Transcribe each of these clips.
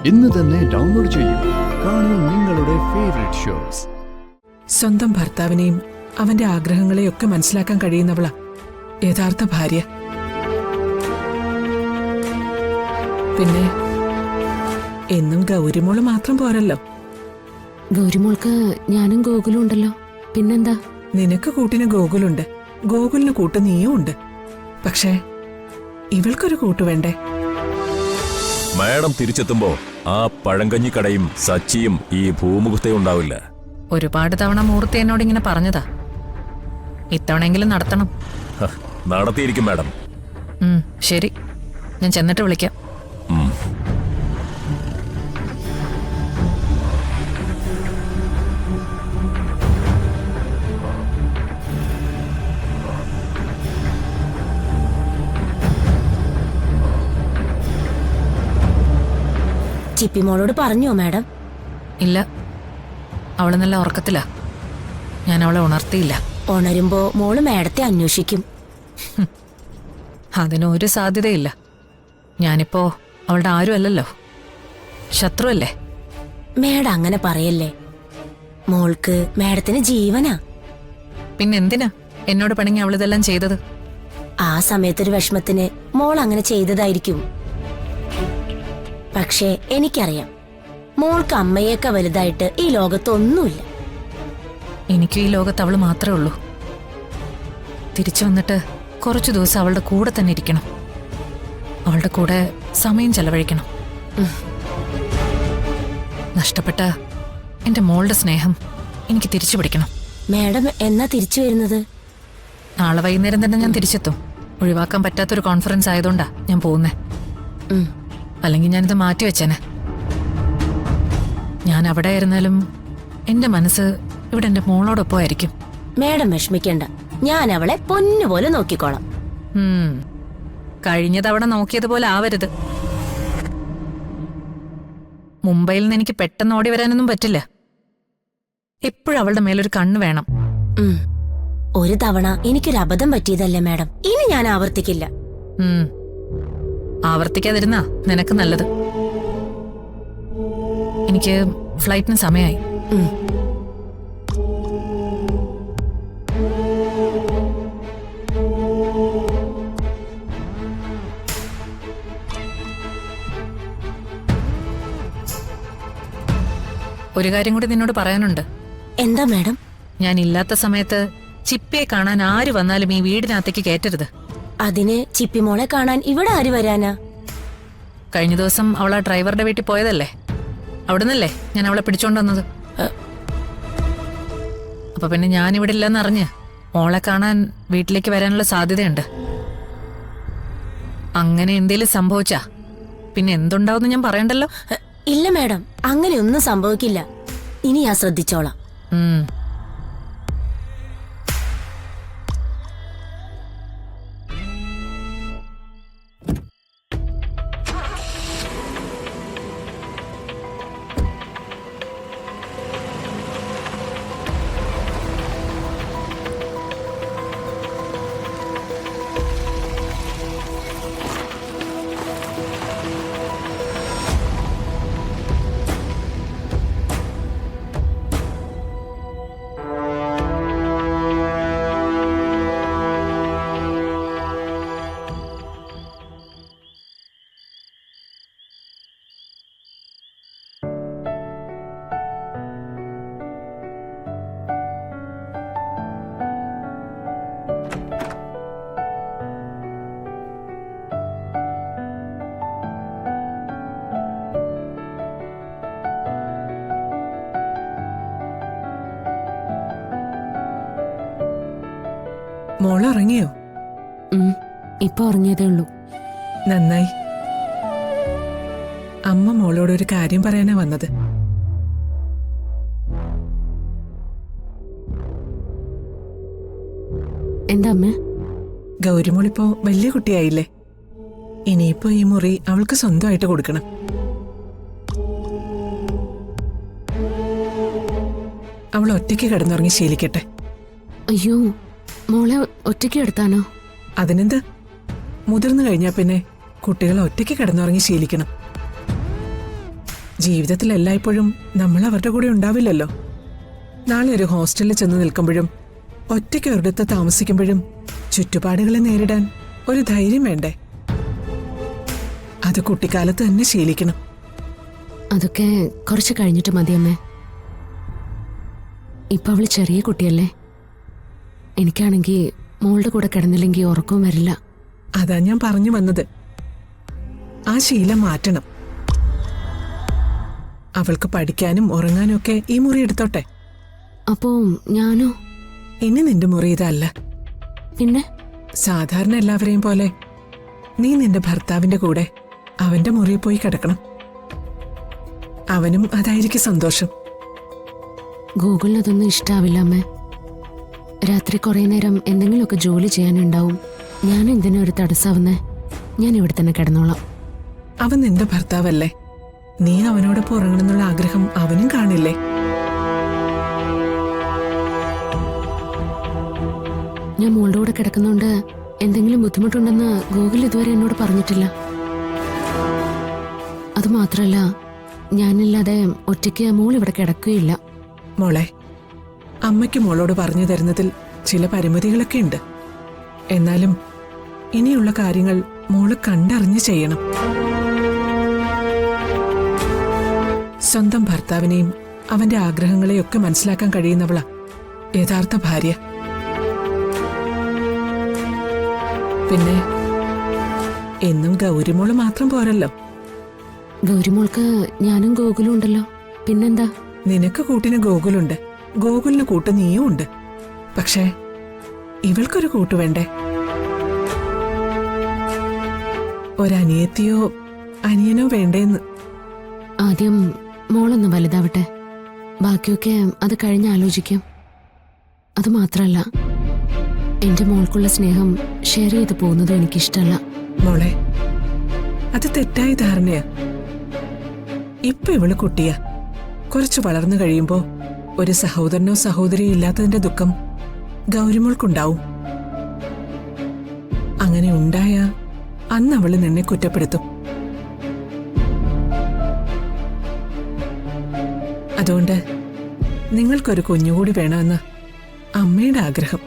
ഇന്ന് തന്നെ ഡൗൺലോഡ് ചെയ്യൂ. കാണൂ നിങ്ങളുടെ ഫേവറേറ്റ് ഷോസ്. സ്വന്തം ഭർത്താവിനെയും അവന്റെ ആഗ്രഹങ്ങളെയൊക്കെ മനസ്സിലാക്കാൻ കഴിയുന്നവളാ യഥാർത്ഥ ഭാര്യ. പിന്നെ എന്നും ഗൗരിമോള് മാത്രം പോരല്ലോ. ഗൗരിമോൾക്ക് ഞാനും ഗോകുലും ഉണ്ടല്ലോ. പിന്നെന്താ? നിനക്ക് കൂട്ടിന് ഗോകുലുണ്ട്, ഗോകുലിന് കൂട്ട് നീയും ഉണ്ട്. പക്ഷേ ഇവൾക്കൊരു കൂട്ട് വേണ്ടേ? മാഡം തിരിച്ചെത്തുമ്പോ ആ പഴങ്കഞ്ഞിക്കടയും സച്ചിയും ഈ ഭൂമുഖത്തെ ഉണ്ടാവില്ല. ഒരുപാട് തവണ മൂർത്തി എന്നോട് ഇങ്ങനെ പറഞ്ഞതാ. ഇത്തവണെങ്കിലും നടത്തണം. നടത്തിയിരിക്കും മാഡം. ശരി, ഞാൻ ചെന്നിട്ട് വിളിക്കാം. ചിപ്പിമോളോട് പറഞ്ഞോ മാഡം? ഇല്ല, അവള് നല്ല ഉറക്കത്തിലാ. ഞാൻ അവളെ ഉണർത്തിയില്ല. ഉണരുമ്പോ മോള് മാഡത്തെ അന്വേഷിക്കും. അതിനൊരു സാധ്യതയില്ല. ഞാനിപ്പോ അവളുടെ ആരും അല്ലല്ലോ, ശത്രുവല്ലേ. മാഡം അങ്ങനെ പറയല്ലേ. മോൾക്ക് മാഡത്തിന് ജീവനാ. പിന്നെന്തിനാ എന്നോട് പണിങ്ങി അവളിതെല്ലാം ചെയ്തത്? ആ സമയത്തൊരു വിഷമത്തിന് മോൾ അങ്ങനെ ചെയ്തതായിരിക്കും. പക്ഷേ എനിക്കറിയാം, മോൾക്ക് അമ്മയേക്കാ വലുതായിട്ട് ഈ ലോകത്തൊന്നുമില്ല. എനിക്ക് ഈ ലോകത്ത് അവള് മാത്രമേ ഉള്ളൂ. തിരിച്ചു വന്നിട്ട് കുറച്ചു ദിവസം അവളുടെ കൂടെ തന്നെ ഇരിക്കണം. അവളുടെ കൂടെ സമയം ചെലവഴിക്കണം. നഷ്ടപ്പെട്ട എന്റെ മോളുടെ സ്നേഹം എനിക്ക് തിരിച്ചു പിടിക്കണം. മാഡം എന്നാ തിരിച്ചു വരുന്നത്? നാളെ വൈകുന്നേരം തന്നെ ഞാൻ തിരിച്ചെത്തും. ഒഴിവാക്കാൻ പറ്റാത്തൊരു കോൺഫറൻസ് ആയതുകൊണ്ടാ ഞാൻ പോകുന്നേ. അല്ലെങ്കിൽ ഞാനിത് മാറ്റിവെച്ചേനെ. ഞാൻ അവിടെ ആയിരുന്നാലും എന്റെ മനസ്സ് ഇവിടെ എന്റെ മോളോടൊപ്പം ആയിരിക്കും. മാഡം വിഷമിക്കണ്ട, ഞാൻ അവളെ പൊന്നുപോലെ നോക്കിക്കോളാം. കഴിഞ്ഞ തവണ നോക്കിയതുപോലെ ആവരുത്. മുംബൈയിൽ നിന്ന് എനിക്ക് പെട്ടെന്ന് ഓടി വരാനൊന്നും പറ്റില്ല. എപ്പോഴും അവളുടെ മേലൊരു കണ്ണ് വേണം. ഒരു തവണ എനിക്കൊരു അബദ്ധം പറ്റിയതല്ലേ മാഡം, ഇനി ഞാൻ ആവർത്തിക്കില്ല. ആവർത്തിക്കാതിരുന്നാ നിനക്ക് നല്ലത്. എനിക്ക് ഫ്ലൈറ്റിന് സമയമായി. ഒരു കാര്യം കൂടി നിന്നോട് പറയാനുണ്ട്. എന്താ മാഡം? ഞാൻ ഇല്ലാത്ത സമയത്ത് ചിപ്പിയെ കാണാൻ ആര് വന്നാലും ഈ വീടിനകത്തേക്ക് കയറ്റരുത്. അതിന് ചിപ്പിമോളെ കാണാൻ ഇവിടെ ആര് വരാനാ? കഴിഞ്ഞ ദിവസം അവൾ ആ ഡ്രൈവറുടെ വീട്ടിൽ പോയതല്ലേ, അവിടുന്നല്ലേ ഞാൻ അവളെ പിടിച്ചോണ്ട് വന്നത്. അപ്പൊ പിന്നെ ഞാൻ ഇവിടെ ഇല്ലെന്ന് അറിഞ്ഞ് മോളെ കാണാൻ വീട്ടിലേക്ക് വരാനുള്ള സാധ്യതയുണ്ട്. അങ്ങനെ എന്തേലും സംഭവിച്ചാ പിന്നെ എന്തുണ്ടാവും ഞാൻ പറയണ്ടല്ലോ. ഇല്ല മാഡം, അങ്ങനെയൊന്നും സംഭവിക്കില്ല. ഇനി ഞാൻ ശ്രദ്ധിച്ചോളാം. മോള് ഇറങ്ങിയോ? ഇപ്പൊ ഉറങ്ങിയതേ ഉള്ളൂ. നന്നായി. അമ്മ മോളോടൊരു കാര്യം പറയാനാ വന്നത്. എന്താ അമ്മ? ഗൗരിമോളിപ്പോ വലിയ കുട്ടിയായില്ലേ, ഇനിയിപ്പോ ഈ മുറി അവൾക്ക് സ്വന്തമായിട്ട് കൊടുക്കണം. അവൾ ഒറ്റയ്ക്ക് കിടന്നുറങ്ങി ശീലിക്കട്ടെ. അയ്യോ, മോളെ ഒറ്റയ്ക്ക് എടുത്താനോ? അതിനെന്ത്, മുതിർന്നു കഴിഞ്ഞാ പിന്നെ കുട്ടികൾ ഒറ്റയ്ക്ക് കിടന്നുറങ്ങി ശീലിക്കണം. ജീവിതത്തിൽ എല്ലായ്പ്പോഴും നമ്മൾ അവരുടെ കൂടെ ഉണ്ടാവില്ലല്ലോ. നാളെ ഒരു ഹോസ്റ്റലിൽ ചെന്ന് നിൽക്കുമ്പോഴും ഒറ്റയ്ക്ക് ഒരിടത്ത് താമസിക്കുമ്പോഴും ചുറ്റുപാടുകളെ നേരിടാൻ ഒരു ധൈര്യം വേണ്ടേ? അത് കുട്ടിക്കാലത്ത് തന്നെ ശീലിക്കണം. അതൊക്കെ കുറച്ച് കഴിഞ്ഞിട്ട് മതിയമ്മേ. ഇപ്പൊ അവള് ചെറിയ കുട്ടിയല്ലേ. എനിക്കാണെങ്കിൽ മോളുടെ കൂടെ കിടന്നില്ലെങ്കിൽ ഉറക്കവും വരില്ല. അതാ ഞാൻ പറഞ്ഞു വന്നത്. ആ ശീലം മാറ്റണം. അവൾക്ക് പഠിക്കാനും ഉറങ്ങാനും ഒക്കെ ഈ മുറി എടുത്തോട്ടെ. അപ്പോ ഞാനോ? ഇനി നിന്റെ മുറി ഇതല്ല. പിന്നെ സാധാരണ എല്ലാവരെയും പോലെ നീ നിന്റെ ഭർത്താവിന്റെ കൂടെ അവന്റെ മുറിയിൽ പോയി കിടക്കണം. അവനും അതായിരിക്കും സന്തോഷം. ഗൂഗിളിന് അതൊന്നും ഇഷ്ടാവില്ല അമ്മേ. രാത്രി കുറെ നേരം എന്തെങ്കിലുമൊക്കെ ജോലി ചെയ്യാനുണ്ടാവും. ഞാൻ എന്തിനാ ഒരു തടസ്സാവുന്നേ? ഞാൻ ഇവിടെ തന്നെ കിടന്നോളാം. അവൻ നിന്റെ ഭർത്താവല്ലേ? നീ അവനോടൊപ്പം ഉറങ്ങണമെന്നുള്ള ആഗ്രഹം അവനും കാണില്ലേ? ഞാൻ മോളുടെ കൂടെ കിടക്കുന്നോണ്ട് എന്തെങ്കിലും ബുദ്ധിമുട്ടുണ്ടെന്ന് ഗൂഗിൾ ഇതുവരെ എന്നോട് പറഞ്ഞിട്ടില്ല. അതുമാത്രല്ല, ഞാനില്ലാതെ ഒറ്റയ്ക്ക് മോൾ ഇവിടെ കിടക്കുകയില്ല. മോളെ, അമ്മയ്ക്ക് മോളോട് പറഞ്ഞു തരുന്നതിൽ ചില പരിമിതികളൊക്കെ ഉണ്ട്. എന്നാലും ഇനിയുള്ള കാര്യങ്ങൾ മോള് കണ്ടറിഞ്ഞ് ചെയ്യണം. സ്വന്തം ഭർത്താവിനെയും അവന്റെ ആഗ്രഹങ്ങളെയൊക്കെ മനസ്സിലാക്കാൻ കഴിയുന്നവളാ യഥാർത്ഥ ഭാര്യ. പിന്നെ എന്നും ഗൗരിമോള് മാത്രം പോരല്ലോ. ഗൗരിമോൾക്ക് ഞാനും ഗോകുലും ഉണ്ടല്ലോ. പിന്നെന്താ? നിനക്ക് കൂട്ടിന് ഗോകുലുണ്ട്, ഗോകുലിന് കൂട്ട് നീയും ഉണ്ട്. പക്ഷേ ഇവൾക്കൊരു കൂട്ട് വേണ്ടേ? ഒരനിയത്തിയോ അനിയനോ വേണ്ടേന്ന്. ആദ്യം മോളൊന്ന് വലുതാവട്ടെ. ബാക്കിയൊക്കെ അത് കഴിഞ്ഞ് ആലോചിക്കാം. അതുമാത്രല്ല, എന്റെ മോൾക്കുള്ള സ്നേഹം ഷെയർ ചെയ്ത് പോകുന്നതും എനിക്കിഷ്ടല്ല. മോളെ, അത് തെറ്റായ ധാരണയാ. ഇപ്പൊ ഇവള് കുട്ടിയാ. കുറച്ച് വളർന്നു കഴിയുമ്പോ ഒരു സഹോദരനോ സഹോദരിയോ ഇല്ലാത്തതിന്റെ ദുഃഖം ഗൗരിമോൾക്കുണ്ടാവും. അങ്ങനെ ഉണ്ടായ അന്ന് അവള് നിന്നെ കുറ്റപ്പെടുത്തും. അതുകൊണ്ട് നിങ്ങൾക്കൊരു കുഞ്ഞുകൂടി വേണമെന്ന് അമ്മയുടെ ആഗ്രഹം.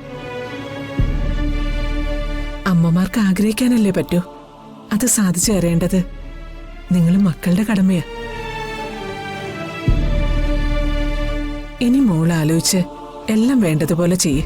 അമ്മമാർക്ക് ആഗ്രഹിക്കാനല്ലേ പറ്റൂ. അത് സാധിച്ചു തരേണ്ടത് നിങ്ങൾ മക്കളുടെ കടമയാ. ഇനി മോൾ ആലോചിച്ച് എല്ലാം വേണ്ടതുപോലെ ചെയ്യ്.